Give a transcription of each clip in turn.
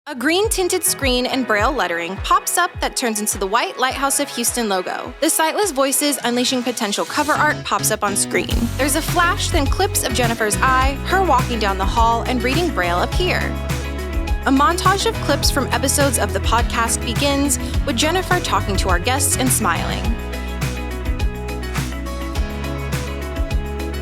A green-tinted screen and braille lettering pops up that turns into the white Lighthouse of Houston logo. The Sightless Voices Unleashing Potential cover art pops up on screen. There's a flash, then clips of Jennifer's eye, her walking down the hall, and reading braille appear. A montage of clips from episodes of the podcast begins with Jennifer talking to our guests and smiling.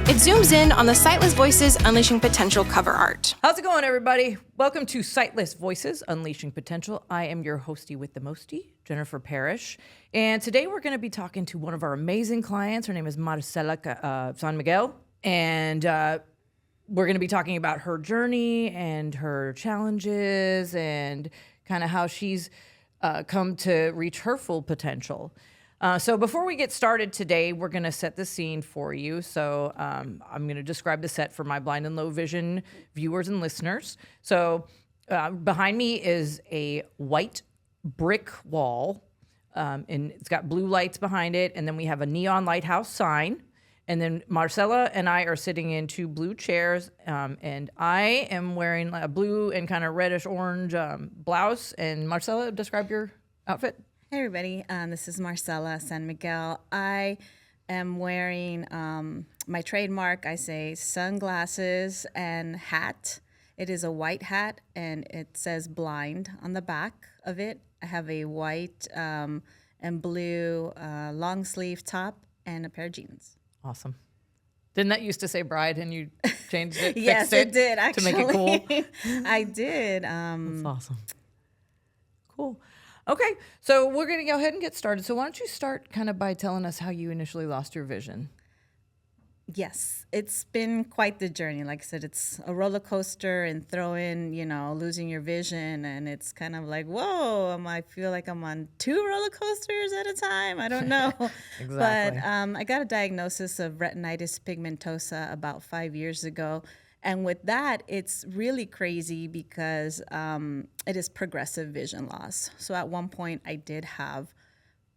It zooms in on the Sightless Voices Unleashing Potential cover art. How's it going, everybody? Welcome to Sightless Voices Unleashing Potential. I am your hostie with the mostie, Jennifer Parrish. And today we're going to be talking to one of our amazing clients. Her name is Marcela San Miguel. And we're going to be talking about her journey and her challenges and kind of how she's come to reach her full potential. So before we get started today, we're going to set the scene for you. So I'm going to describe the set for my blind and low vision viewers and listeners. So behind me is a white brick wall, and it's got blue lights behind it. And then we have a neon lighthouse sign. And then Marcela and I are sitting in two blue chairs, and I am wearing a blue and kind of reddish orange blouse. And Marcela, describe your outfit. Hey everybody, this is Marcela San Miguel. I am wearing my trademark, I say sunglasses and hat. It is a white hat and it says blind on the back of it. I have a white and blue long sleeve top and a pair of jeans. Awesome. Didn't that used to say bride and you changed it? Yes, it did actually. To make it cool? I did. That's awesome. Cool. Okay, so we're going to go ahead and get started. So why don't you start kind of by telling us how you initially lost your vision? Yes, it's been quite the journey. Like I said, it's a roller coaster and throw in, losing your vision. And it's kind of like, whoa, I feel like I'm on two roller coasters at a time. I don't know. Exactly. But I got a diagnosis of retinitis pigmentosa about 5 years ago. And with that, it's really crazy because it is progressive vision loss. So at one point, I did have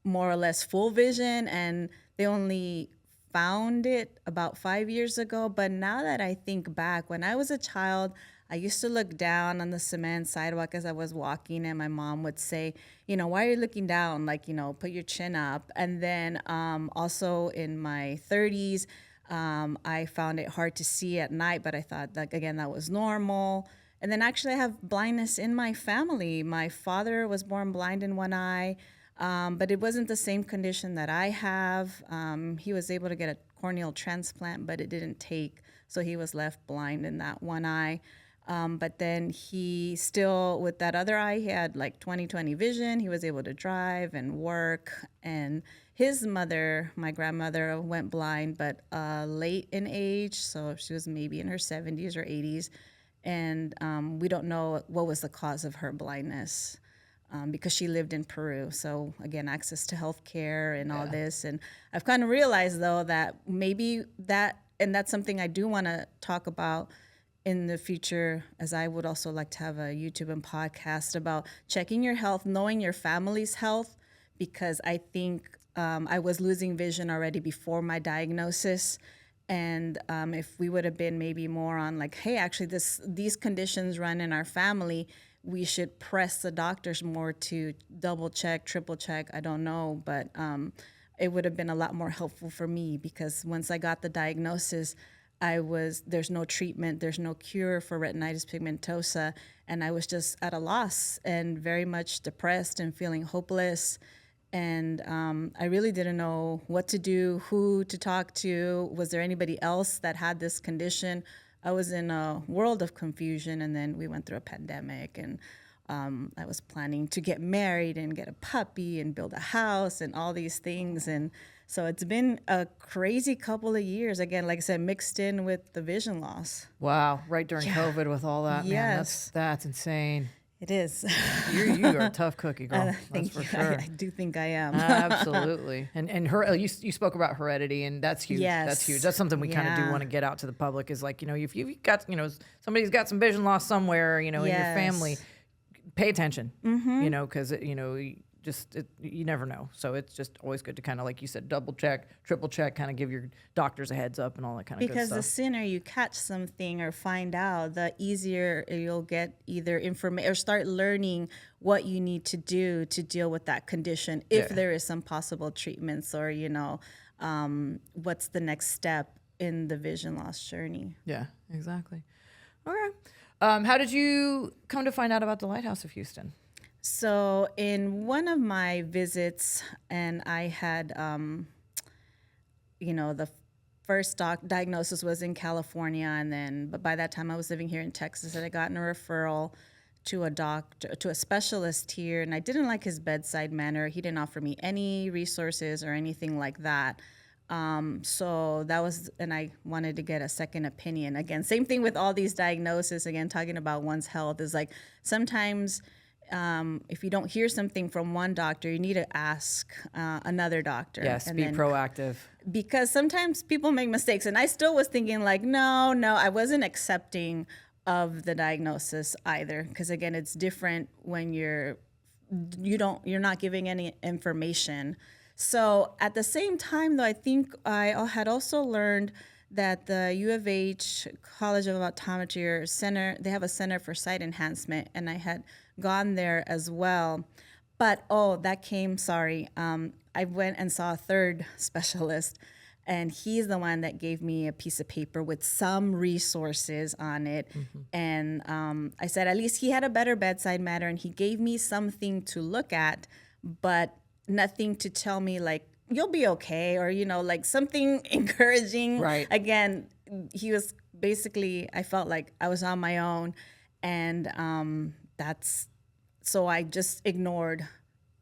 more or less full vision, and they only found it about 5 years ago. But now that I think back, when I was a child, I used to look down on the cement sidewalk as I was walking, and my mom would say, why are you looking down? Like, put your chin up. And then also in my 30s, I found it hard to see at night, but I thought, that was normal. And then actually I have blindness in my family. My father was born blind in one eye, but it wasn't the same condition that I have. He was able to get a corneal transplant, but it didn't take, so he was left blind in that one eye. But then he still, with that other eye, he had like 20/20 vision. He was able to drive and work. And his mother, my grandmother, went blind, but late in age. So she was maybe in her 70s or 80s. And we don't know what was the cause of her blindness because she lived in Peru. So again, access to healthcare and all this. And I've kind of realized, though, that maybe and that's something I do want to talk about in the future, as I would also like to have a YouTube and podcast about checking your health, knowing your family's health, because I think I was losing vision already before my diagnosis. And if we would have been maybe more on like, hey, actually these conditions run in our family, we should press the doctors more to double check, triple check, I don't know. But it would have been a lot more helpful for me because once I got the diagnosis, there's no treatment, there's no cure for retinitis pigmentosa, and I was just at a loss and very much depressed and feeling hopeless. And I really didn't know what to do, who to talk to. Was there anybody else that had this condition? I was in a world of confusion, and then we went through a pandemic, and I was planning to get married and get a puppy and build a house and all these things. And so it's been a crazy couple of years, again, like I said, mixed in with the vision loss. Wow, right during COVID with all that, man. Yes. That's insane. It is. You are a tough cookie, girl. That's thank for you. sure. I do think I am. Absolutely. And her, you spoke about heredity, and that's huge. Yes. That's huge. That's something we kind of do want to get out to the public is like, if you've got, somebody's got some vision loss somewhere, in your family, pay attention, because, you never know. So it's just always good to kind of, like you said, double check, triple check, kind of give your doctors a heads up and all that kind of good Because stuff. the sooner you catch something or find out, the easier you'll get either information or start learning what you need to do to deal with that condition. If there is some possible treatments or, what's the next step in the vision loss journey. Yeah, exactly. Okay. How did you come to find out about the Lighthouse of Houston? So in one of my visits, and I had, the first diagnosis was in California, but by that time I was living here in Texas, and I got a referral to a specialist here, and I didn't like his bedside manner. He didn't offer me any resources or anything like that. So that was, and I wanted to get a second opinion. Again, same thing with all these diagnoses. Again, talking about one's health is like sometimes if you don't hear something from one doctor, you need to ask another doctor. Yes, be proactive. Because sometimes people make mistakes, and I still was thinking like, no, I wasn't accepting of the diagnosis either. Because again, it's different when you're not giving any information. So at the same time, though, I think I had also learned that the U of H College of Optometry or Center, they have a Center for Sight Enhancement, and I had gone there as well. But, I went and saw a third specialist, and he's the one that gave me a piece of paper with some resources on it. Mm-hmm. And I said, at least he had a better bedside manner, and he gave me something to look at, but nothing to tell me like, you'll be okay, or, like something encouraging. Right. Again, he was basically, I felt like I was on my own. And so I just ignored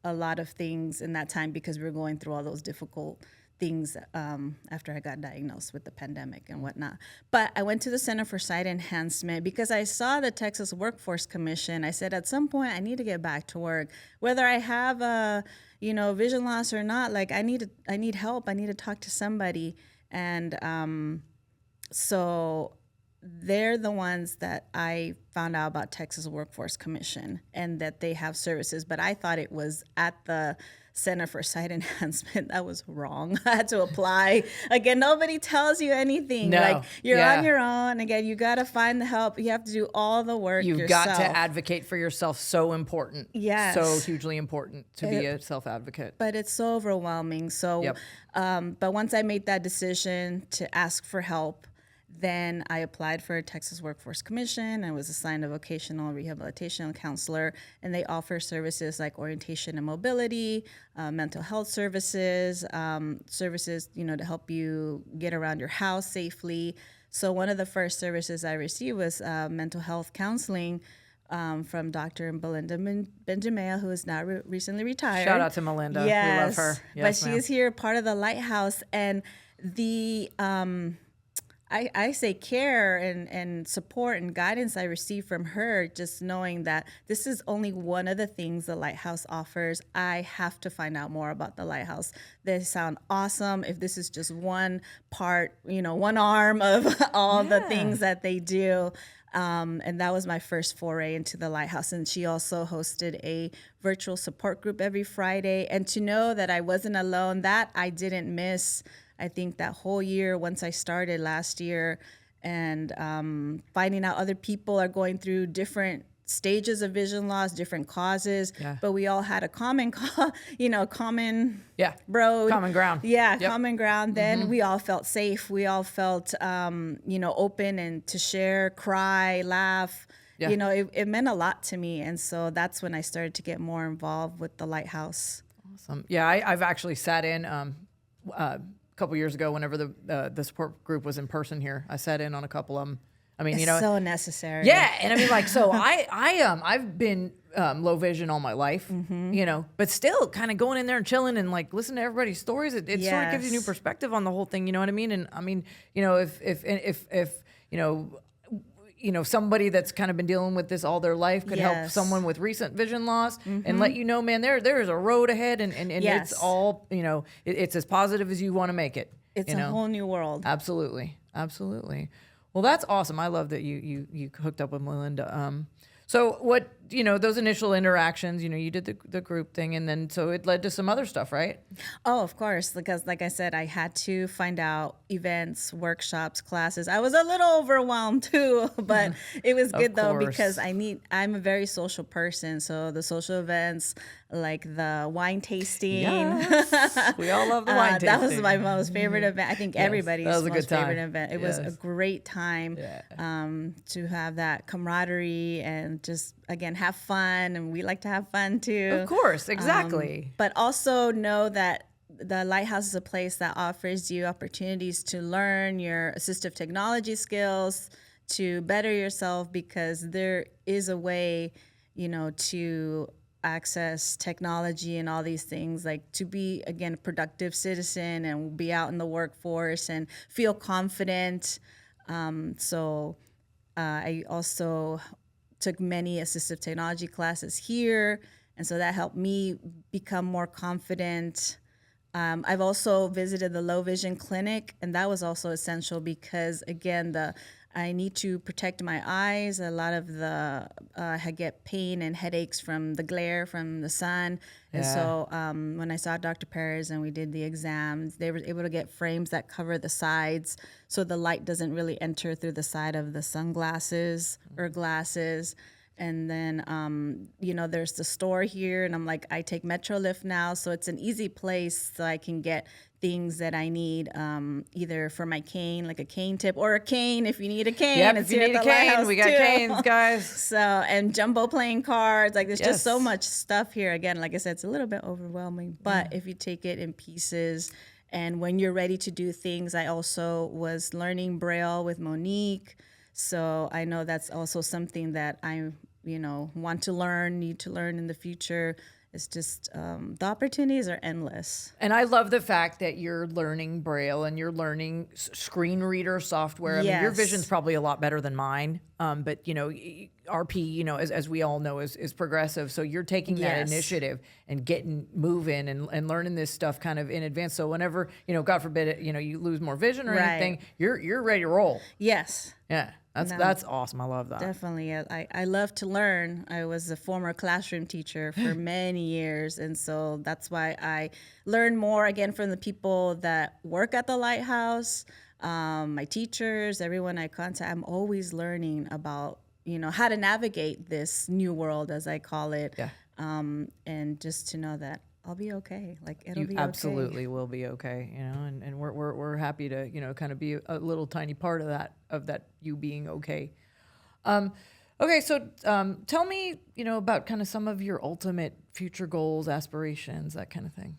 a lot of things in that time because we were going through all those difficult things after I got diagnosed with the pandemic and whatnot. But I went to the Center for Sight Enhancement because I saw the Texas Workforce Commission. I said, at some point, I need to get back to work. Whether I have vision loss or not, like I need help. I need to talk to somebody. And so they're the ones that I found out about Texas Workforce Commission and that they have services. But I thought it was at the Center for Sight Enhancement. That was wrong. I had to apply. Again, nobody tells you anything. No. Like you're on your own. Again, you got to find the help. You have to do all the work You've yourself. got to advocate for yourself. So important. Yes. So hugely important to be a self-advocate. But it's so overwhelming. So, but once I made that decision to ask for help, then I applied for a Texas Workforce Commission. I was assigned a vocational rehabilitation counselor, and they offer services like orientation and mobility, mental health services, to help you get around your house safely. So one of the first services I received was mental health counseling from Dr. Belinda Benjamea, who is now recently retired. Shout out to Melinda. Yes, we love her. Yes, but she is here, part of the Lighthouse, and the I say care and support and guidance I receive from her, just knowing that this is only one of the things the Lighthouse offers. I have to find out more about the Lighthouse. They sound awesome. If this is just one part, one arm of all the things that they do. And that was my first foray into the Lighthouse. And she also hosted a virtual support group every Friday. And to know that I wasn't alone, that I didn't miss. I think that whole year, once I started last year, and finding out other people are going through different stages of vision loss, different causes, but we all had a common road. Common ground. Common ground. Then we all felt safe. We all felt, open and to share, cry, laugh. Yeah. It meant a lot to me. And so that's when I started to get more involved with the Lighthouse. Awesome. Yeah, I've actually sat in couple years ago, whenever the support group was in person here, I sat in on a couple of them. I mean, it's so necessary. Yeah, and I mean, like, so I've been low vision all my life, but still, kind of going in there and chilling and like listening to everybody's stories. It sort of gives you a new perspective on the whole thing. You know what I mean? And I mean, if somebody that's kind of been dealing with this all their life could help someone with recent vision loss and let you know, man, there is a road ahead, and it's all, it's as positive as you want to make it. It's a whole new world. Absolutely. Well, that's awesome. I love that you hooked up with Melinda. So what those initial interactions, you did the group thing, and then so it led to some other stuff, right? Oh, of course, because like I said, I had to find out events, workshops, classes. I was a little overwhelmed too, but it was good though, because I'm a very social person. So the social events, like the wine tasting. Yes. We all love the wine tasting. That was my most favorite event. I think everybody's that was a most good time. favorite event. It was a great time to have that camaraderie and just, again, have fun. And we like to have fun too. Of course, exactly. But also know that the Lighthouse is a place that offers you opportunities to learn your assistive technology skills, to better yourself, because there is a way, to access technology and all these things, like to be, again, a productive citizen and be out in the workforce and feel confident. I also took many assistive technology classes here, and so that helped me become more confident. I've also visited the low vision clinic, and that was also essential because, again, I need to protect my eyes. A lot of I get pain and headaches from the glare from the sun. And so when I saw Dr. Parrish and we did the exams, they were able to get frames that cover the sides so the light doesn't really enter through the side of the sunglasses or glasses. And then, there's the store here, and I'm like, I take Metrolift now, so it's an easy place so I can get things that I need, either for my cane, like a cane tip, or a cane if you need a cane. Yep, if you need a cane, we got canes, guys. So, and jumbo playing cards, like there's just so much stuff here. Again, like I said, it's a little bit overwhelming, but if you take it in pieces, and when you're ready to do things, I also was learning Braille with Monique. So I know that's also something that I, want to learn, need to learn in the future. It's just the opportunities are endless. And I love the fact that you're learning Braille and you're learning screen reader software. I mean, your vision's probably a lot better than mine. But RP, as we all know, is progressive. So you're taking that initiative and getting moving and learning this stuff kind of in advance. So whenever, God forbid, you lose more vision or anything, you're ready to roll. Yes. Yeah. That's awesome. I love that. Definitely. I love to learn. I was a former classroom teacher for many years. And so that's why I learn more, again, from the people that work at the Lighthouse, my teachers, everyone I contact. I'm always learning about, how to navigate this new world, as I call it. Yeah. And just to know that I'll be okay. Like, it'll be okay. You absolutely will be okay, and we're happy to, kind of be a little tiny part of that you being okay. Okay, so tell me, about kind of some of your ultimate future goals, aspirations, that kind of thing.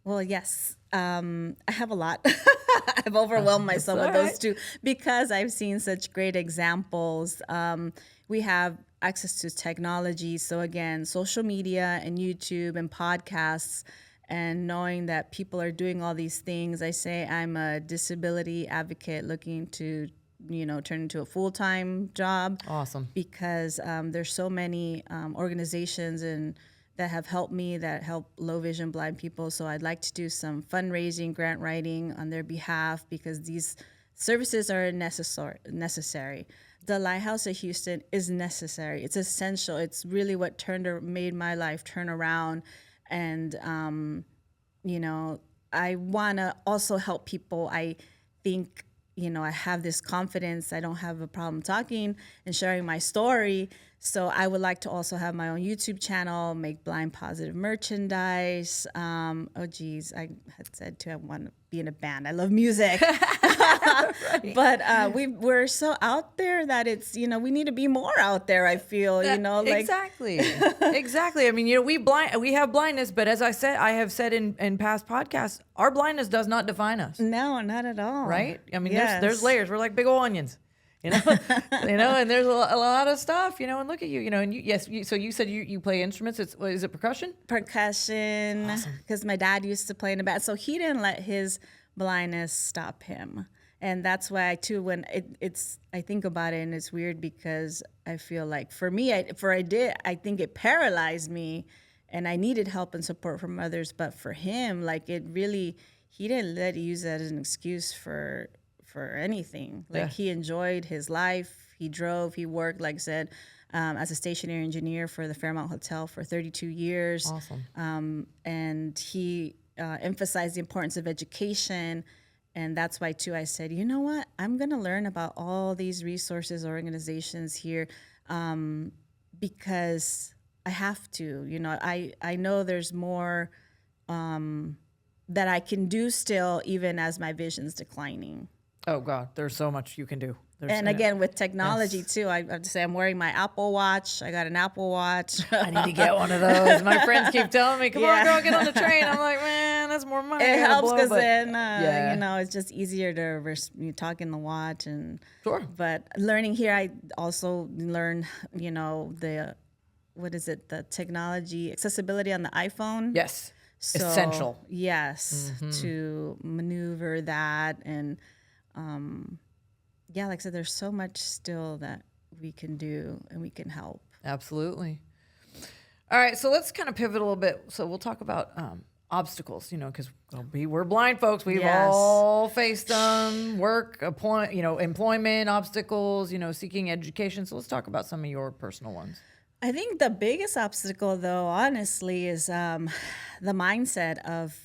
Well, yes, I have a lot. I've overwhelmed myself with those two because I've seen such great examples. We have access to technology. So again, social media and YouTube and podcasts, and knowing that people are doing all these things. I say I'm a disability advocate looking to, turn into a full-time job. Awesome. Because there's so many organizations that have helped me, that help low vision blind people. So I'd like to do some fundraising, grant writing on their behalf, because these services are necessary. The Lighthouse of Houston is necessary. It's essential. It's really what made my life turn around. And, I want to also help people. I think, I have this confidence. I don't have a problem talking and sharing my story. So I would like to also have my own YouTube channel, make blind positive merchandise. I had said too, I want to be in a band. I love music. But we're so out there that it's, we need to be more out there, I feel, Exactly. Exactly. I mean, we have blindness, but as I have said in past podcasts, our blindness does not define us. No, not at all. Right? I mean, there's layers. We're like big old onions. And there's a lot of stuff, and look at you, and so you said you play instruments. Is it percussion? Percussion. Awesome. Because my dad used to play in a band, so he didn't let his blindness stop him. And that's why when I think about it, and it's weird because I feel like for me, I think it paralyzed me, and I needed help and support from others. But for him, like he didn't let it use that as an excuse for anything. Like he enjoyed his life. He drove, he worked, like I said, as a stationary engineer for the Fairmont Hotel for 32 years. Awesome. And he emphasized the importance of education. And that's why, too, I said, you know what? I'm going to learn about all these resources, organizations here, because I have to. You know, I know there's more that I can do still, even as my vision's declining. Oh God, there's so much you can do. And again, with technology too, I have to say I'm wearing my Apple Watch. I got an Apple Watch. I need to get one of those. My friends keep telling me, "Come on, girl, get on the train." I'm like, man, that's more money. It helps because then, yeah. you know, it's just easier to you talk in the watch and. Sure. But learning here, I also learned, you know, the technology accessibility on the iPhone. Yes. So, essential. Yes, to maneuver that and. Yeah, like I said, there's so much still that we can do and we can help. Absolutely. All right, so let's kind of pivot a little bit. So we'll talk about obstacles, you know, because we're blind folks. We've all faced them, employment obstacles, you know, seeking education. So let's talk about some of your personal ones. I think the biggest obstacle, though, honestly, is the mindset of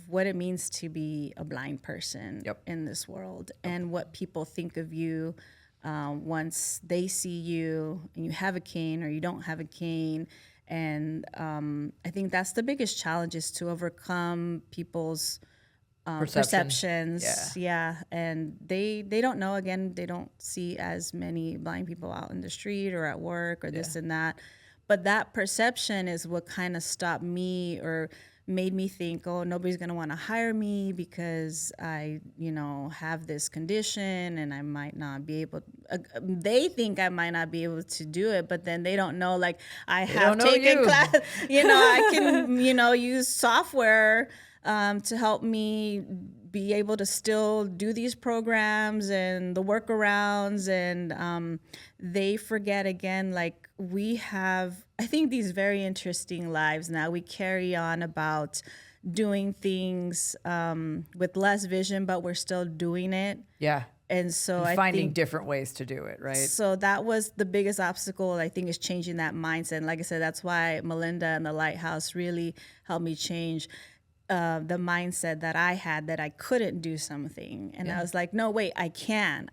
what it means to be a blind person in this world and what people think of you once they see you and you have a cane or you don't have a cane. And I think that's the biggest challenge, is to overcome people's perceptions. Yeah. And they don't know, again, they don't see as many blind people out in the street or at work or this and that. But that perception is what kind of stopped me or made me think, oh, nobody's going to want to hire me because I, you know, have this condition and I might not be able, they think I might not be able to do it, but then they don't know, like, I have taken class, you know, I can, you know, use software to help me be able to still do these programs and the workarounds. And they forget, again, like, we have, I think, these very interesting lives now. We carry on about doing things with less vision, but we're still doing it. Yeah. And so and I finding think, different ways to do it, right? So that was the biggest obstacle, I think, is changing that mindset. And like I said, that's why Melinda and the Lighthouse really helped me change the mindset that I had, that I couldn't do something. And I was like, no, wait, I can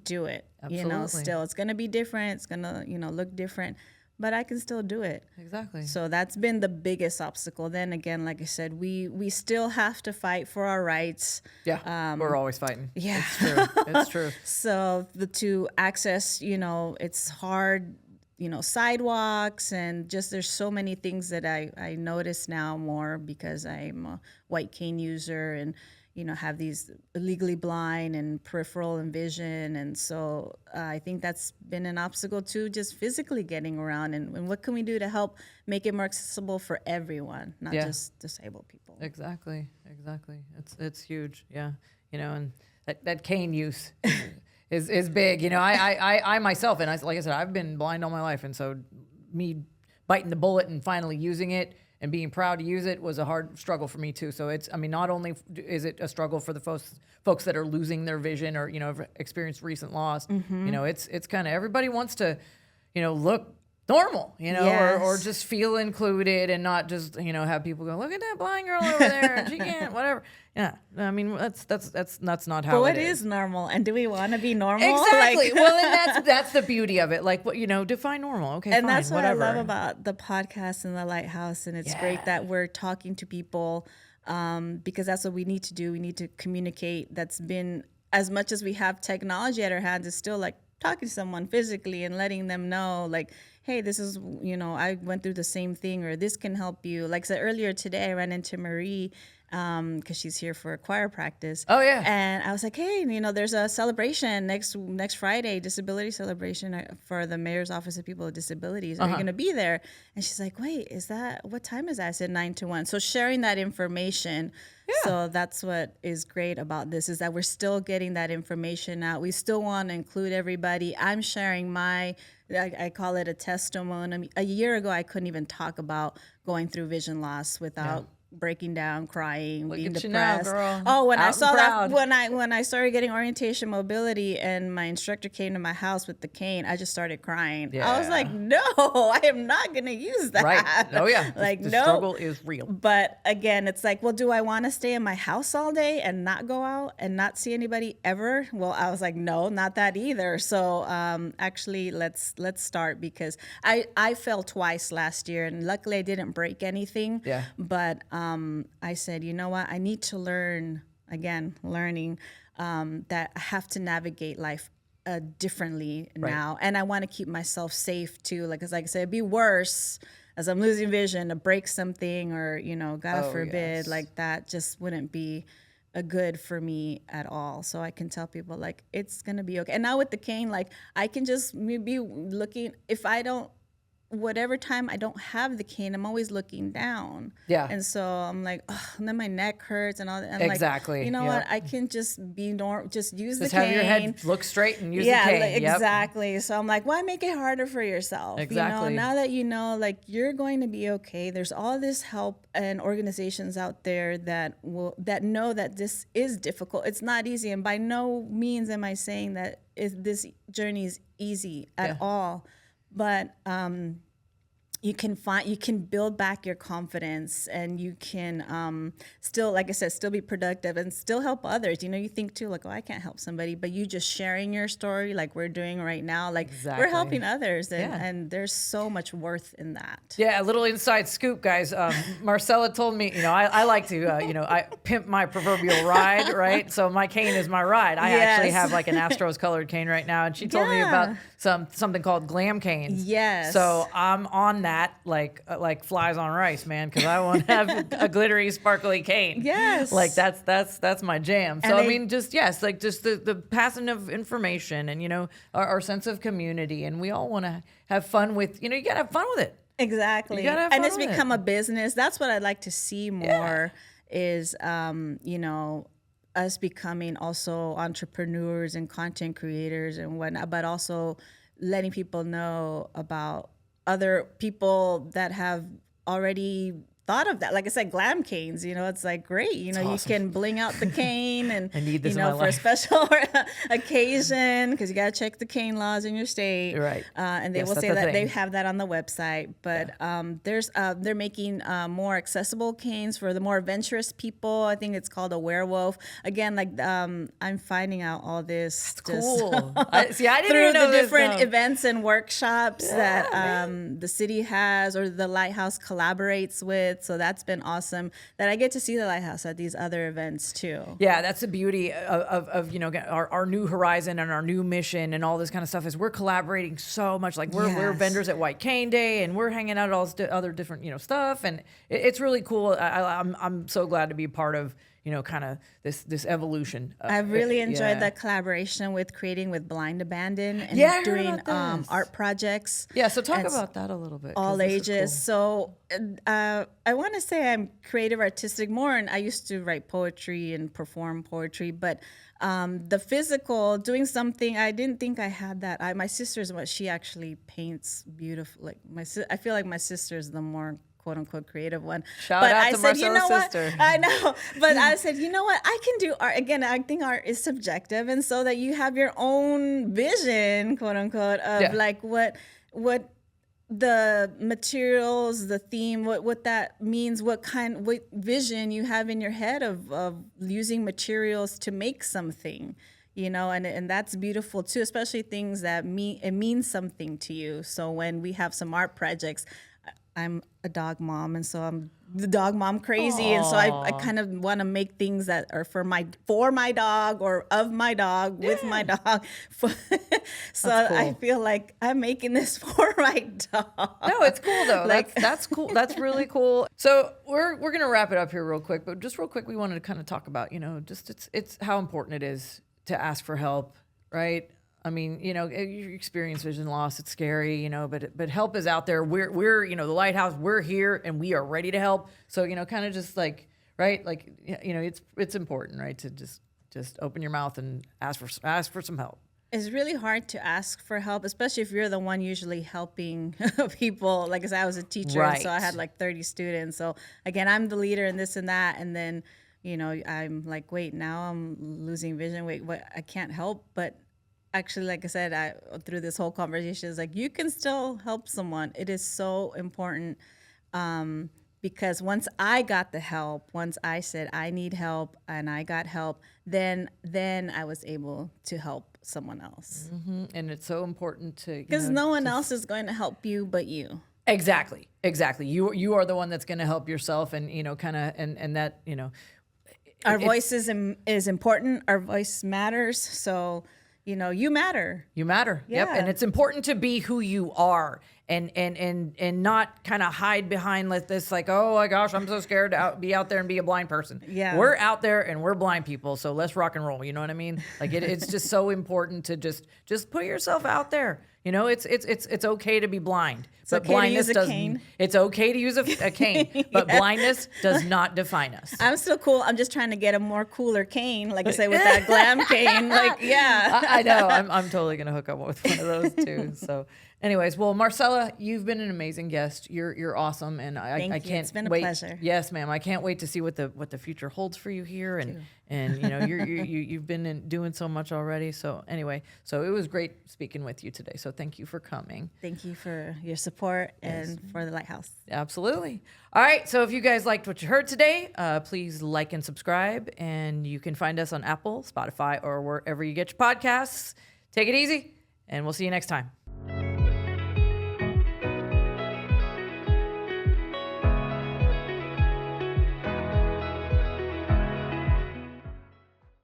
do it. Absolutely. You know, still, it's going to be different. It's going to, you know, look different, but I can still do it. Exactly. So that's been the biggest obstacle. Then again, like I said, we still have to fight for our rights. Yeah. We're always fighting. Yeah. It's true. It's true. So to access, you know, it's hard, you know, sidewalks, and just there's so many things that I notice now more because I'm a white cane user and, you know, have these legally blind and peripheral and vision. And so I think that's been an obstacle too, just physically getting around. And what can we do to help make it more accessible for everyone, not just disabled people? Exactly. It's huge. Yeah. You know, and that cane use is big. You know, I myself, and like I said, I've been blind all my life. And so me biting the bullet and finally using it and being proud to use it was a hard struggle for me too. So it's, I mean, not only is it a struggle for the folks that are losing their vision or, you know, have experienced recent loss, you know, it's kind of, everybody wants to, you know, look normal, you know, or just feel included and not just, you know, have people go, look at that blind girl over there and she can't, whatever. Yeah. I mean, that's not how it is normal. And do we want to be normal? Exactly. Like, well, and that's the beauty of it. Like, you know, define normal. Okay, and fine, that's what whatever. I love about the podcast and the Lighthouse. And it's great that we're talking to people because that's what we need to do. We need to communicate. That's been, as much as we have technology at our hands, is still like talking to someone physically and letting them know, like, hey, this is, you know, I went through the same thing, or this can help you. Like I said earlier today, I ran into Marie because she's here for choir practice. Oh, yeah. And I was like, hey, you know, there's a celebration next Friday, disability celebration for the Mayor's Office of People with Disabilities. Are you going to be there? And she's like, wait, what time is that? I said 9 to 1. So sharing that information. Yeah. So that's what is great about this, is that we're still getting that information out. We still want to include everybody. I'm sharing I call it a testimony. A year ago, I couldn't even talk about going through vision loss without breaking down, crying, Look being at depressed. you now, girl. Oh, when I Out saw and that, proud. when I started getting orientation mobility, and my instructor came to my house with the cane, I just started crying. I was like, Yeah. no, I am not gonna use that. Right. Oh yeah. Like the no. struggle is real. But again, it's like, well, do I want to stay in my house all day and not go out and not see anybody ever? Well, I was like, no, not that either. So actually, let's start, because I fell twice last year, and luckily I didn't break anything. Yeah. But I said, you know what? I need to learn, again, learning that I have to navigate life differently now. And I want to keep myself safe too. Like, 'cause like I said, it'd be worse as I'm losing vision to break something, or, you know, God forbid, yes. like that just wouldn't be a good for me at all. So I can tell people, like, it's going to be okay. And now with the cane, like, I can just be looking, if I don't, whatever time I don't have the cane, I'm always looking down. Yeah. And so I'm like, oh, and then my neck hurts and all that. And Exactly. like, you know Yep. what? I can just be just use Just the cane. have your head look straight and use Yeah, the cane. Yep. exactly. So I'm like, why make it harder for yourself? Exactly. You know, now that you know, like, you're going to be okay. There's all this help and organizations out there that know that this is difficult. It's not easy, and by no means am I saying that this journey is easy at all. But you can build back your confidence, and you can still, like I said, still be productive and still help others. You know, you think too, like, oh, I can't help somebody, but you just sharing your story like we're doing right now, like we're helping others, and there's so much worth in that. Yeah, a little inside scoop, guys. Marcela told me, you know, I like to, you know, I pimp my proverbial ride, right? So my cane is my ride. I actually have like an Astros colored cane right now, and she told me about something called glam canes. Yes. So I'm on that like flies on rice, man, because I want to have a glittery, sparkly cane. Yes. Like that's my jam. So And I mean, just like just the passing of information, and, you know, our sense of community, and we all want to have fun with, you know, you gotta have fun with it. Exactly. You gotta have And fun it's with become it. a business. That's what I'd like to see more is, you know, us becoming also entrepreneurs and content creators and whatnot, but also letting people know about other people that have already thought of that. Like I said, glam canes, you know, it's like great. You know, awesome. you can bling out the cane and, I need this you in know, my for a life. special occasion, because you got to check the cane laws in your state. Right. And they Yes, will that's say the that they thing. have that on the website. But they're making more accessible canes for the more adventurous people. I think it's called a werewolf. Again, like I'm finding out all this. Cool. I didn't through even know the this, different no. events and workshops that the city has, or the Lighthouse collaborates with. So that's been awesome that I get to see the Lighthouse at these other events too. Yeah, that's the beauty of you know, our new horizon and our new mission and all this kind of stuff, is we're collaborating so much. Like we're Yes. vendors at White Cane Day, and we're hanging out at all this other different, you know, stuff, and it's really cool. I'm so glad to be part of, you know, kind of this evolution. I've really enjoyed yeah. that collaboration with creating with Blind Abandon and Yeah, I heard doing about this. art projects. Yeah, so talk And about that a little bit. 'cause all this is ages. cool. So I want to say I'm creative, artistic more, and I used to write poetry and perform poetry, but the physical, doing something, I didn't think I had that. My sister's what she actually paints beautiful. Like I feel like my sister's the more "quote unquote" creative one. Shout but out I to said, you Marcela's know sister. what? I know, but I said, you know what? I can do art. Again, I think art is subjective, and so that you have your own vision, "quote unquote," of like what the materials, the theme, what that means, what vision you have in your head of using materials to make something, you know, and that's beautiful too, especially things that it means something to you. So when we have some art projects, I'm a dog mom, and so I'm the dog mom crazy. Aww. And so I kind of want to make things that are for my dog, or of my dog, with my dog. So cool. I feel like I'm making this for my dog. No, it's cool though. Like that's cool. That's really cool. So we're gonna wrap it up here real quick, but just real quick, we wanted to kind of talk about, you know, just it's how important it is to ask for help, right? I mean, you know, you experience vision loss. It's scary, you know, but help is out there. We're you know, the Lighthouse. We're here, and we are ready to help. So, you know, kind of just like, right, like, you know, it's important, right, to just open your mouth and ask for some help. It's really hard to ask for help, especially if you're the one usually helping people. Like I said, I was a teacher, and so I had like 30 students. So again, I'm the leader and this and that. And then, I'm like, wait, now I'm losing vision. Wait, what? I can't help. But actually, like I said, through this whole conversation, it's like, you can still help someone. It is so important. Because once I got the help, once I said I need help and I got help, then I was able to help someone else. Mm-hmm. And it's so important to, because no one else is going to help you but you. Exactly. You are the one that's going to help yourself, and kind of and that our voice is important. Our voice matters. So you matter. You matter. Yep. And it's important to be who you are, and not kind of hide behind this, like, oh my gosh, I'm so scared to be out there and be a blind person. Yeah. We're out there and we're blind people, so let's rock and roll. You know what I mean? Like it's just so important to just put yourself out there. It's okay to be blind, but okay blindness to use a cane. It's okay to use a cane, but blindness does not define us. I'm still cool. I'm just trying to get a more cooler cane, like I said, with that glam cane. Like, yeah. I know. I'm totally gonna hook up with one of those too. So, anyways, well, Marcela, you've been an amazing guest. You're awesome, and I Thank you. can't It's been a wait. pleasure. Yes, ma'am. I can't wait to see what the future holds for you here, and you've been doing so much already. So anyway, so it was great speaking with you today. So thank you for coming. Thank you for your support and for the Lighthouse. Absolutely. All right. So if you guys liked what you heard today, please like and subscribe, and you can find us on Apple, Spotify, or wherever you get your podcasts. Take it easy, and we'll see you next time.